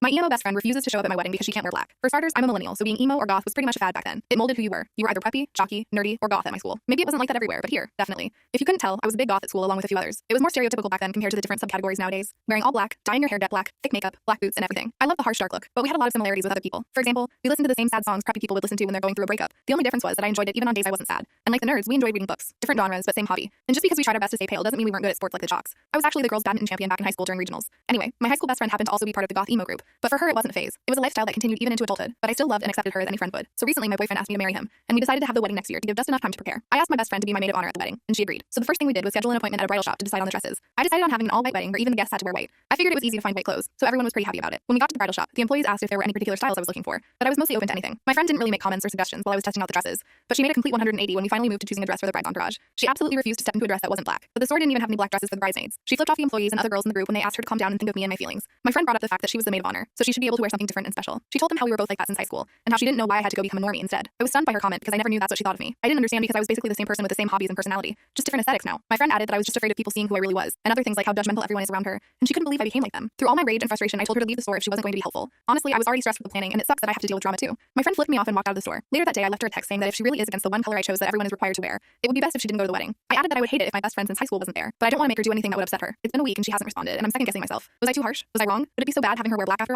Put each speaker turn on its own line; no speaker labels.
My emo best friend refuses to show up at my wedding because she can't wear black. For starters, I'm a millennial, so being emo or goth was pretty much a fad back then. It molded who you were. You were either preppy, jockey, nerdy, or goth at my school. Maybe it wasn't like that everywhere, but here, definitely. If you couldn't tell, I was a big goth at school along with a few others. It was more stereotypical back then compared to the different subcategories nowadays. Wearing all black, dyeing your hair jet black, thick makeup, black boots, and everything. I love the harsh dark look, but we had a lot of similarities with other people. For example, we listened to the same sad songs preppy people would listen to when they're going through a breakup. The only difference was that I enjoyed it even on days I wasn't sad. And like the nerds, we enjoyed reading books. Different genres, but same hobby. And just because we tried our best to stay pale doesn't mean we weren't good at sports like the jocks. I was actually the girls' badminton champion back in high school during regionals. Anyway, my high school best friend happened to also be part of the goth emo group, but for her it wasn't a phase. It was a lifestyle that continued even into adulthood, but I still loved and accepted her as any friend would. So recently my boyfriend asked me to marry him, and we decided to have the wedding next year to give just enough time to prepare. I asked my best friend to be my maid of honor at the wedding, and she agreed. So the first thing we did was schedule an appointment at a bridal shop to decide on the dresses. I decided on having an all-white wedding where even the guests had to wear white. I figured it was easy to find white clothes, so everyone was pretty happy about it. When we got to the bridal shop, the employees asked if there were any particular styles I was looking for, but I was mostly open to anything. My friend didn't really make comments or suggestions while I was testing out the dresses, but she made a complete 180 when we finally moved to choosing a dress for the bride's entourage. She absolutely refused to step into a dress that wasn't black, but the store didn't even have any black dresses for the bridesmaids. She flipped off the employees and other girls in the group when they asked her to calm down and think of me and my feelings. My friend brought up the fact that she was the maid of honor, so she should be able to wear something different and special. She told them how we were both like that since high school, and how she didn't know why I had to go become a normie instead. I was stunned by her comment because I never knew that's what she thought of me. I didn't understand because I was basically the same person with the same hobbies and personality, just different aesthetics now. My friend added that I was just afraid of people seeing who I really was, and other things like how judgmental everyone is around her, and she couldn't believe I became like them. Through all my rage and frustration, I told her to leave the store if she wasn't going to be helpful. Honestly, I was already stressed with the planning, and it sucks that I have to deal with drama too. My friend flipped me off and walked out of the store. Later that day, I left her a text saying that if she really is against the one color I chose that everyone is required to wear, it would be best if she didn't go to the wedding. I added that I would hate it if my best friend since high school wasn't there, but I don't want to make her do anything that would upset her. It's been a week and she hasn't responded, and I'm second guessing myself. Was I too harsh? Was I wrong? Would it be so bad having her wear black after all?